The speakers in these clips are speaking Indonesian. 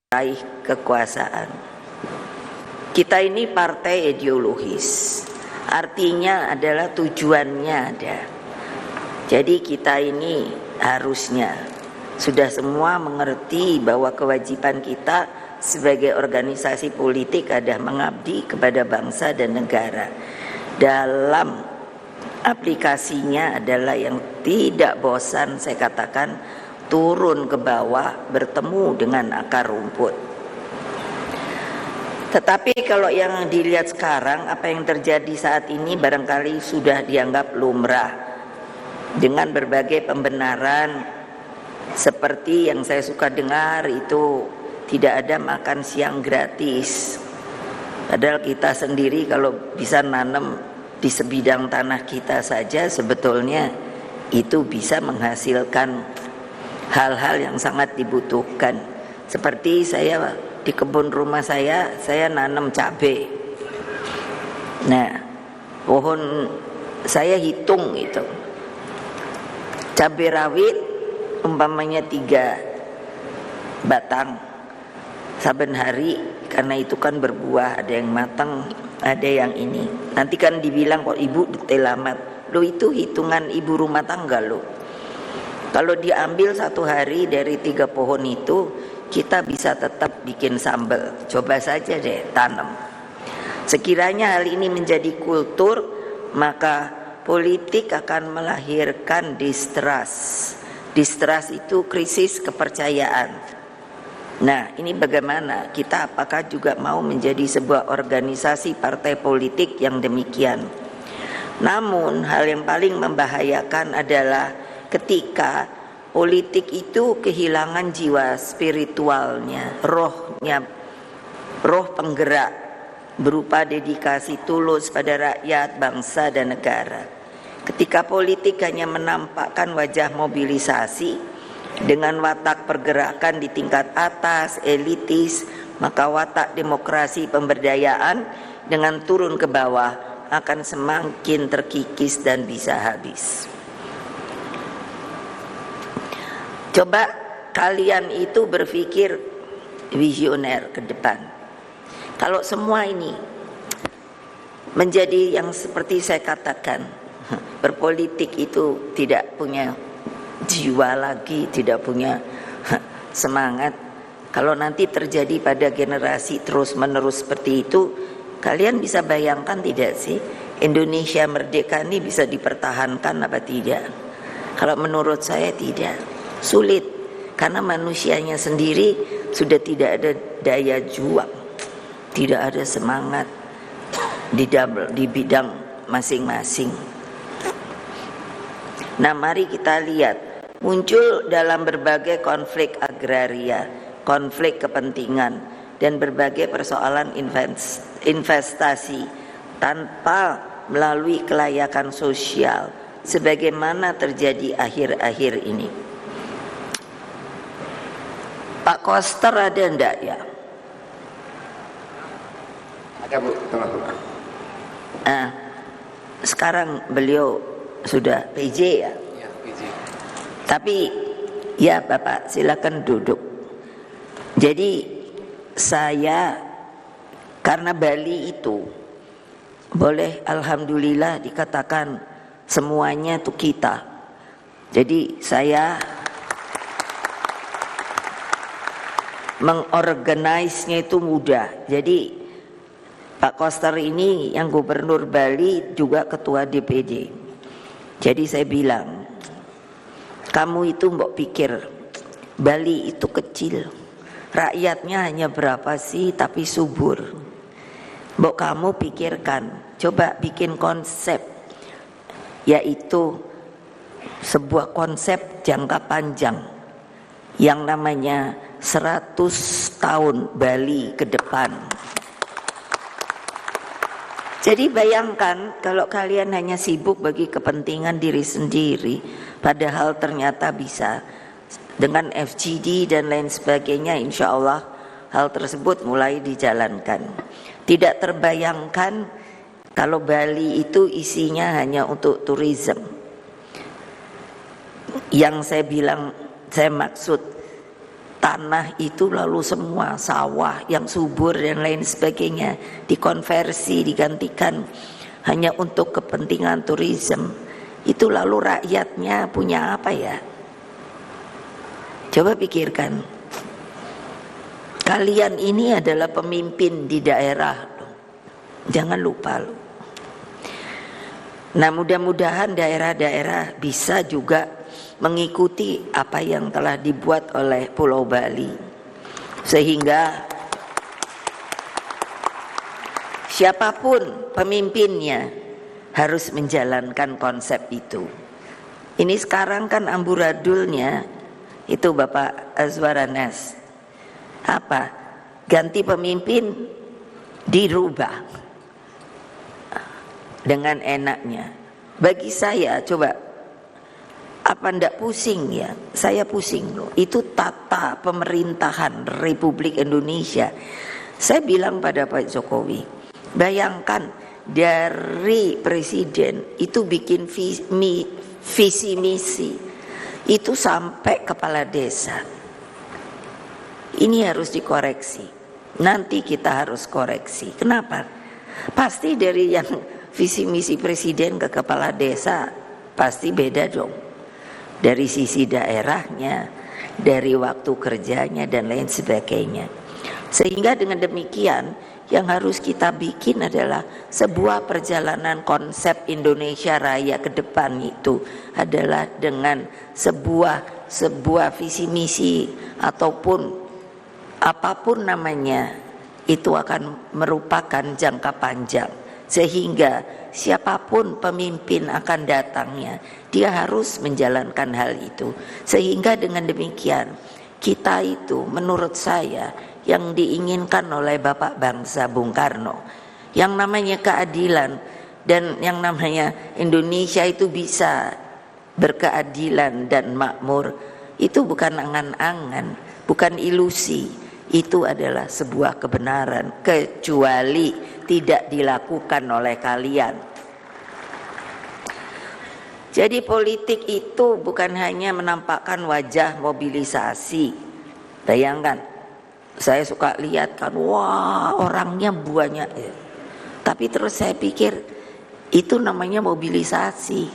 meraih kekuasaan. Kita ini partai ideologis, artinya adalah tujuannya ada. Jadi kita ini harusnya sudah semua mengerti bahwa kewajiban kita sebagai organisasi politik adalah mengabdi kepada bangsa dan negara. Dalam aplikasinya adalah yang tidak bosan, saya katakan, turun ke bawah bertemu dengan akar rumput. Tetapi kalau yang dilihat sekarang, apa yang terjadi saat ini barangkali sudah dianggap lumrah dengan berbagai pembenaran seperti yang saya suka dengar itu tidak ada makan siang gratis. Padahal kita sendiri kalau bisa nanam di sebidang tanah kita saja sebetulnya itu bisa menghasilkan hal-hal yang sangat dibutuhkan. Seperti saya di kebun rumah saya nanam cabai. Nah, pohon saya hitung itu. Cabai rawit umpamanya 3 batang saben hari, karena itu kan berbuah, ada yang matang, ada yang ini. Nanti kan dibilang kok ibu detail amat. Loh, itu hitungan ibu rumah tangga loh. Kalau diambil 1 hari dari 3 pohon itu, kita bisa tetap bikin sambal. Coba saja deh tanam. Sekiranya hal ini menjadi kultur, maka politik akan melahirkan distrust. Distrust itu krisis kepercayaan. Nah, ini bagaimana? Kita apakah juga mau menjadi sebuah organisasi partai politik yang demikian? Namun, hal yang paling membahayakan adalah ketika politik itu kehilangan jiwa spiritualnya, rohnya, roh penggerak berupa dedikasi tulus pada rakyat, bangsa dan negara. Ketika politik hanya menampakkan wajah mobilisasi dengan watak pergerakan di tingkat atas, elitis, maka watak demokrasi pemberdayaan dengan turun ke bawah akan semakin terkikis dan bisa habis. Coba kalian itu berpikir visioner ke depan. Kalau semua ini menjadi yang seperti saya katakan, berpolitik itu tidak punya jiwa lagi, tidak punya semangat. Kalau nanti terjadi pada generasi terus menerus seperti itu, kalian bisa bayangkan tidak sih Indonesia merdeka ini bisa dipertahankan apa tidak? Kalau menurut saya tidak. Sulit, karena manusianya sendiri sudah tidak ada daya juang, tidak ada semangat di bidang masing-masing. Nah, mari kita lihat muncul dalam berbagai konflik agraria, konflik kepentingan dan berbagai persoalan investasi tanpa melalui kelayakan sosial sebagaimana terjadi akhir-akhir ini. Pak Koster ada enggak ya? Ada Bu, tengah Bu. Sekarang beliau sudah PJ ya? Ya, PJ. Tapi ya Bapak silakan duduk. Jadi saya karena Bali itu boleh alhamdulillah dikatakan semuanya itu kita. Jadi saya mengorganisnya itu mudah. Jadi Pak Koster ini yang gubernur Bali juga ketua DPD. Jadi saya bilang, kamu itu mbok pikir Bali itu kecil, rakyatnya hanya berapa sih tapi subur. Mbok kamu pikirkan, coba bikin konsep, yaitu sebuah konsep jangka panjang yang namanya 100 tahun Bali ke depan. Jadi bayangkan kalau kalian hanya sibuk bagi kepentingan diri sendiri, padahal ternyata bisa dengan FGD dan lain sebagainya, insya Allah hal tersebut mulai dijalankan. Tidak terbayangkan kalau Bali itu isinya hanya untuk tourism. Yang saya bilang, saya maksud tanah itu lalu semua sawah yang subur dan lain sebagainya dikonversi, digantikan hanya untuk kepentingan turisme, itu lalu rakyatnya punya apa ya? Coba pikirkan. Kalian ini adalah pemimpin di daerah, jangan lupa loh. Nah, mudah-mudahan daerah-daerah bisa juga mengikuti apa yang telah dibuat oleh Pulau Bali, sehingga siapapun pemimpinnya harus menjalankan konsep itu. Ini sekarang kan amburadulnya itu Bapak Azwaranas, apa? Ganti pemimpin dirubah dengan enaknya. Bagi saya, coba, apa ndak pusing ya? Saya pusing loh. Itu tata pemerintahan Republik Indonesia. Saya bilang pada Pak Jokowi, bayangkan dari presiden itu bikin visi misi itu sampai kepala desa. Ini harus dikoreksi. Nanti kita harus koreksi. Kenapa? Pasti dari yang visi misi presiden ke kepala desa pasti beda dong. Dari sisi daerahnya, dari waktu kerjanya dan lain sebagainya. Sehingga dengan demikian yang harus kita bikin adalah sebuah perjalanan konsep Indonesia Raya ke depan itu adalah dengan sebuah visi misi ataupun apapun namanya, itu akan merupakan jangka panjang, sehingga siapapun pemimpin akan datangnya dia harus menjalankan hal itu. Sehingga dengan demikian kita itu menurut saya yang diinginkan oleh Bapak Bangsa Bung Karno, yang namanya keadilan dan yang namanya Indonesia itu bisa berkeadilan dan makmur, itu bukan angan-angan, bukan ilusi, itu adalah sebuah kebenaran, kecuali tidak dilakukan oleh kalian. Jadi politik itu bukan hanya menampakkan wajah mobilisasi. Bayangkan, saya suka lihat kan, wah orangnya banyak ya. Tapi terus saya pikir itu namanya mobilisasi.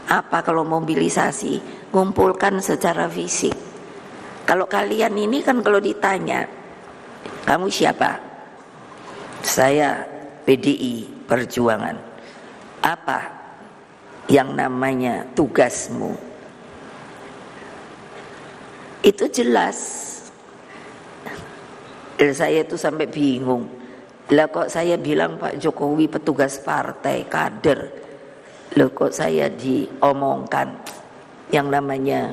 Apa kalau mobilisasi? Ngumpulkan secara fisik. Kalau kalian ini kan kalau ditanya, kamu siapa? Saya PDI Perjuangan. Apa yang namanya tugasmu? Itu jelas. Saya itu sampai bingung. Lah kok saya bilang Pak Jokowi petugas partai, kader. Loh kok saya diomongkan yang namanya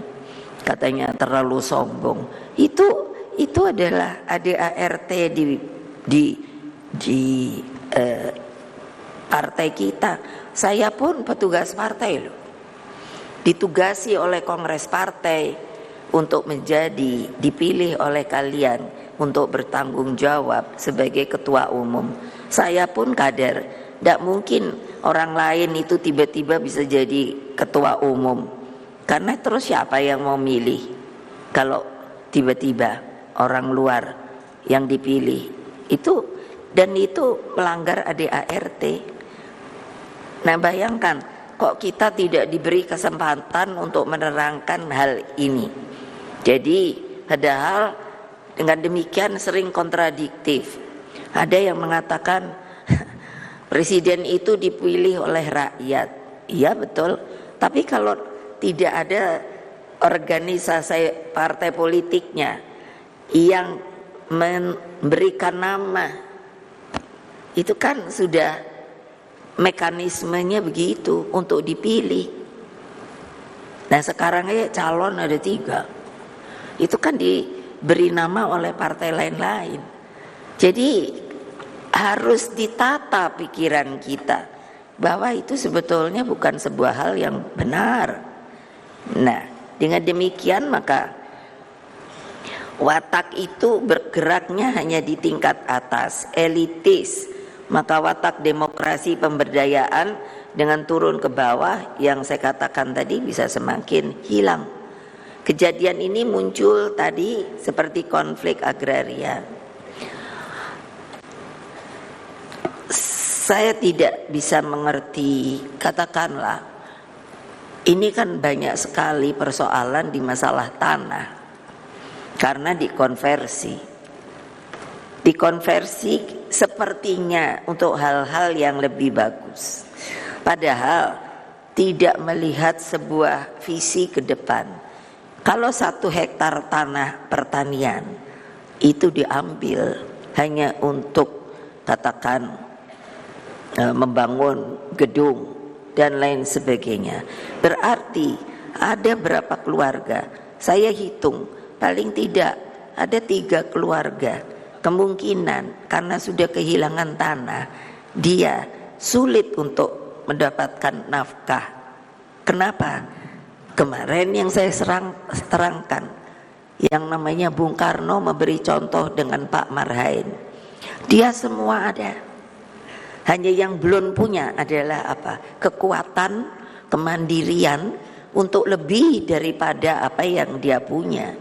katanya terlalu sombong. Itu adalah ADART di partai kita. Saya pun petugas partai loh. Ditugasi oleh Kongres Partai untuk menjadi dipilih oleh kalian untuk bertanggung jawab sebagai ketua umum. Saya pun kader. Tidak mungkin orang lain itu tiba-tiba bisa jadi ketua umum. Karena terus siapa yang mau milih kalau tiba-tiba orang luar yang dipilih itu, dan itu melanggar ADART. Nah bayangkan, kok kita tidak diberi kesempatan untuk menerangkan hal ini. Jadi padahal dengan demikian sering kontradiktif. Ada yang mengatakan presiden itu dipilih oleh rakyat. Iya betul, tapi kalau tidak ada organisasi partai politiknya yang memberikan nama, itu kan sudah mekanismenya begitu untuk dipilih. Nah sekarang aja calon ada 3, itu kan diberi nama oleh partai lain-lain. Jadi harus ditata pikiran kita bahwa itu sebetulnya bukan sebuah hal yang benar. Nah dengan demikian maka watak itu bergeraknya hanya di tingkat atas, elitis. Maka watak demokrasi pemberdayaan dengan turun ke bawah yang saya katakan tadi bisa semakin hilang. Kejadian ini muncul tadi seperti konflik agraria. Saya tidak bisa mengerti, katakanlah ini kan banyak sekali persoalan di masalah tanah karena dikonversi sepertinya untuk hal-hal yang lebih bagus, padahal tidak melihat sebuah visi ke depan. Kalau 1 hektar tanah pertanian itu diambil hanya untuk katakan membangun gedung dan lain sebagainya, berarti ada berapa keluarga? Saya hitung paling tidak ada 3 keluarga kemungkinan karena sudah kehilangan tanah dia sulit untuk mendapatkan nafkah. Kenapa? Kemarin yang saya terangkan, yang namanya Bung Karno memberi contoh dengan Pak Marhain, dia semua ada. Hanya yang belum punya adalah apa? Kekuatan, kemandirian untuk lebih daripada apa yang dia punya.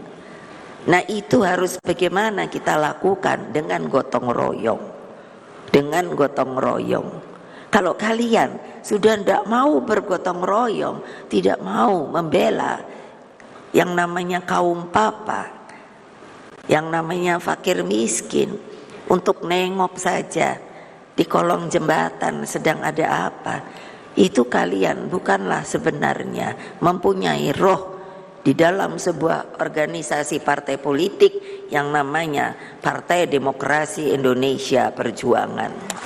Nah itu harus bagaimana kita lakukan dengan gotong royong. Dengan gotong royong. Kalau kalian sudah tidak mau bergotong royong, tidak mau membela yang namanya kaum papa, yang namanya fakir miskin, untuk nengok saja di kolong jembatan sedang ada apa, itu kalian bukanlah sebenarnya mempunyai roh di dalam sebuah organisasi partai politik yang namanya Partai Demokrasi Indonesia Perjuangan.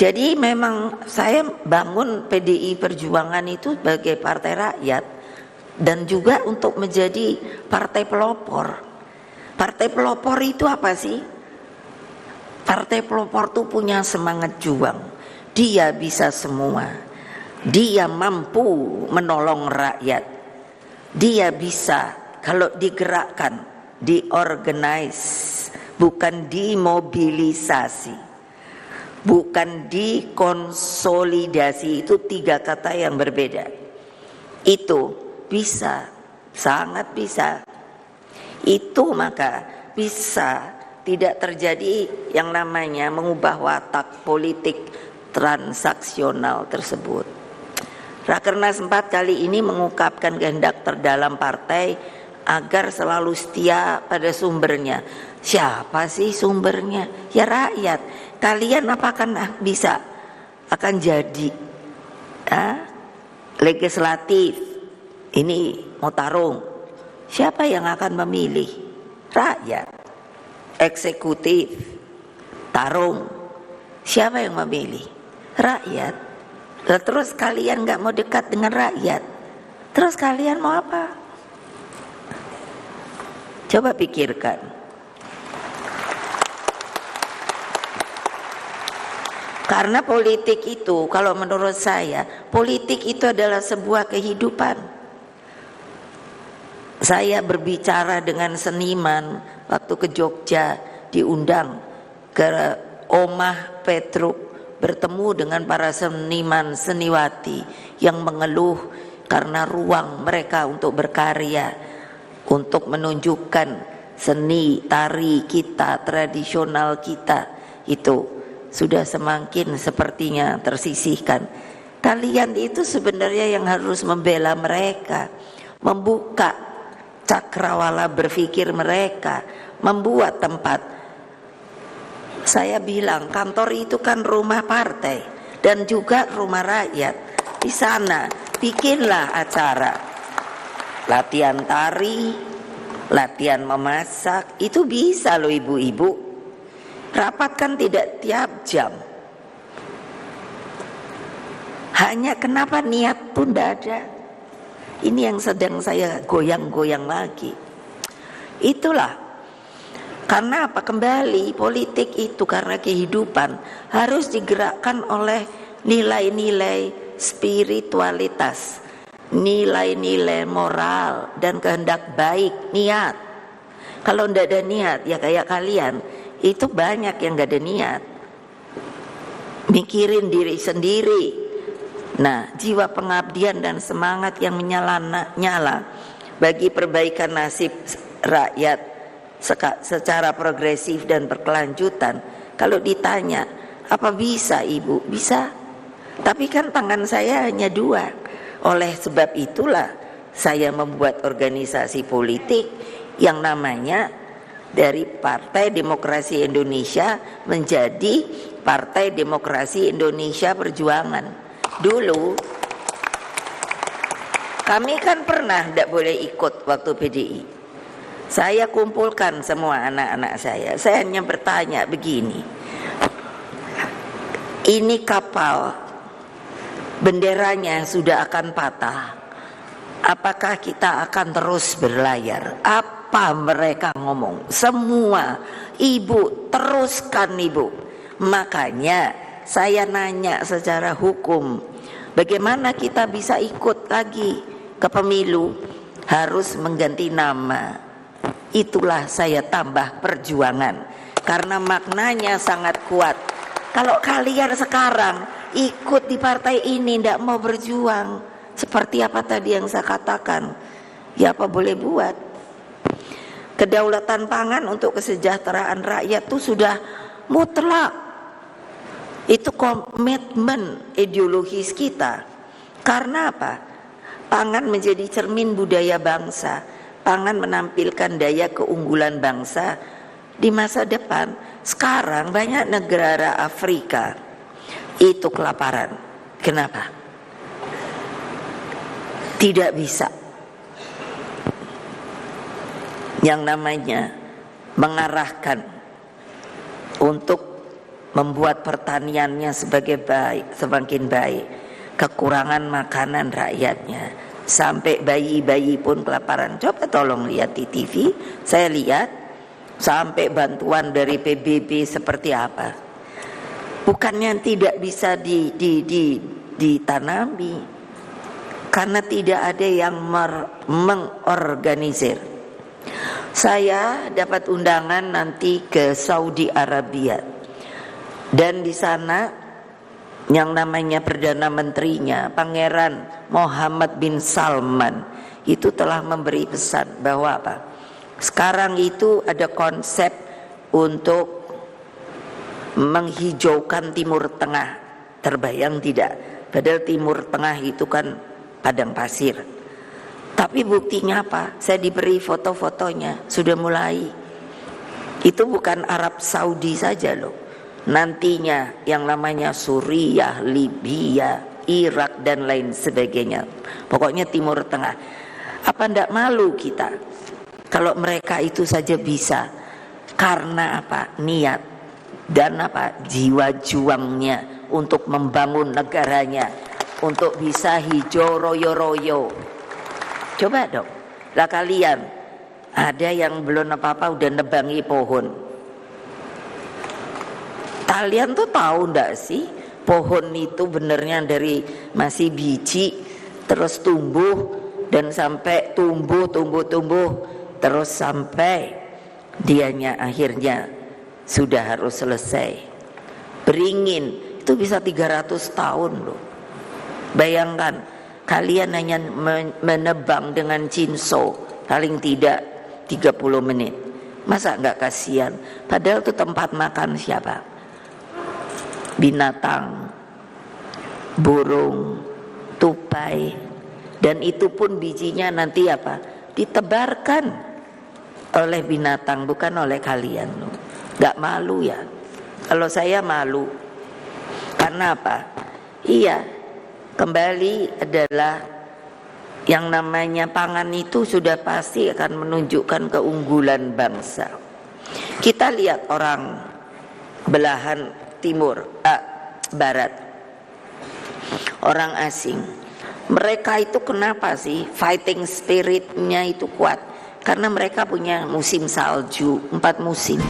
Jadi memang saya bangun PDI Perjuangan itu sebagai partai rakyat dan juga untuk menjadi partai pelopor. Partai pelopor itu apa sih? Partai pelopor itu punya semangat juang. Dia bisa semua. Dia mampu menolong rakyat. Dia bisa kalau digerakkan, diorganize, bukan dimobilisasi. Bukan dikonsolidasi, itu 3 kata yang berbeda. Itu bisa, sangat bisa. Itu maka bisa tidak terjadi yang namanya mengubah watak politik transaksional tersebut. Rakernas 4 kali ini mengungkapkan kehendak terdalam partai agar selalu setia pada sumbernya. Siapa sih sumbernya? Ya rakyat. Kalian apakah bisa akan jadi legislatif ini mau tarung, siapa yang akan memilih? Rakyat. Eksekutif tarung, siapa yang memilih? Rakyat. Terus kalian gak mau dekat dengan rakyat, terus kalian mau apa? Coba pikirkan. Karena politik itu, kalau menurut saya, politik itu adalah sebuah kehidupan. Saya berbicara dengan seniman waktu ke Jogja, diundang ke Omah Petruk, bertemu dengan para seniman seniwati yang mengeluh karena ruang mereka untuk berkarya, untuk menunjukkan seni tari kita, tradisional kita itu sudah semakin sepertinya tersisihkan. Kalian itu sebenarnya yang harus membela mereka, membuka cakrawala berpikir mereka, membuat tempat. Saya bilang kantor itu kan rumah partai dan juga rumah rakyat. Di sana bikinlah acara latihan tari, latihan memasak, itu bisa loh ibu-ibu. Rapat kan tidak tiap jam. Hanya kenapa niat pun tidak ada. Ini yang sedang saya goyang-goyang lagi. Itulah. Karena apa? Kembali politik itu karena kehidupan harus digerakkan oleh nilai-nilai spiritualitas, nilai-nilai moral dan kehendak baik, niat. Kalau tidak ada niat ya kayak kalian, itu banyak yang gak ada niat. mikirin diri sendiri. Nah, jiwa pengabdian dan semangat yang menyala bagi perbaikan nasib rakyat secara progresif dan berkelanjutan. Kalau ditanya, apa bisa Ibu? Bisa. Tapi kan tangan saya hanya dua. Oleh sebab itulah saya membuat organisasi politik yang namanya dari Partai Demokrasi Indonesia menjadi Partai Demokrasi Indonesia Perjuangan. Dulu kami kan pernah tidak boleh ikut waktu PDI. Saya kumpulkan semua anak-anak saya. Saya hanya bertanya begini, ini kapal benderanya sudah akan patah, apakah kita akan terus berlayar? Apa mereka ngomong? Semua, Ibu, teruskan Ibu. Makanya saya nanya secara hukum, bagaimana kita bisa ikut lagi ke pemilu? Harus mengganti nama. Itulah saya tambah perjuangan, karena maknanya sangat kuat. Kalau kalian sekarang ikut di partai ini tidak mau berjuang, seperti apa tadi yang saya katakan, ya apa boleh buat. Kedaulatan pangan untuk kesejahteraan rakyat itu sudah mutlak. Itu komitmen ideologis kita. Karena apa? Pangan menjadi cermin budaya bangsa. Pangan menampilkan daya keunggulan bangsa di masa depan. Sekarang banyak negara Afrika itu kelaparan. Kenapa? Tidak bisa yang namanya mengarahkan untuk membuat pertaniannya semakin baik. Kekurangan makanan rakyatnya, sampai bayi-bayi pun kelaparan. Coba tolong lihat di TV, saya lihat sampai bantuan dari PBB seperti apa. Bukannya tidak bisa ditanami, karena tidak ada yang mengorganisir. Saya dapat undangan nanti ke Saudi Arabia, dan di sana yang namanya Perdana Menterinya Pangeran Mohammed bin Salman itu telah memberi pesan bahwa apa? Sekarang itu ada konsep untuk menghijaukan Timur Tengah. Terbayang tidak? Padahal Timur Tengah itu kan padang pasir. Tapi buktinya apa? Saya diberi foto-fotonya, sudah mulai. Itu bukan Arab Saudi saja loh. Nantinya yang namanya Suriah, Libya, Irak dan lain sebagainya. Pokoknya Timur Tengah. Apa ndak malu kita kalau mereka itu saja bisa? Karena apa? Niat dan apa? Jiwa juangnya untuk membangun negaranya, untuk bisa hijau royo-royo. Coba dong, lah kalian ada yang belum apa-apa udah nebangi pohon. Kalian tuh tahu ndak sih pohon itu benernya dari masih biji terus tumbuh dan sampai tumbuh terus sampai dianya akhirnya sudah harus selesai. Beringin itu bisa 300 tahun loh. Bayangkan kalian hanya menebang dengan cinso paling tidak 30 menit. Masa enggak kasihan? Padahal itu tempat makan siapa? Binatang, burung, tupai, dan itu pun bijinya nanti apa? Ditebarkan oleh binatang, bukan oleh kalian. Gak malu ya? Kalau saya malu. Karena apa? Iya, kembali adalah yang namanya pangan itu sudah pasti akan menunjukkan keunggulan bangsa. Kita lihat orang belahan barat, orang asing, mereka itu kenapa sih fighting spiritnya itu kuat? Karena mereka punya musim salju, 4 musim.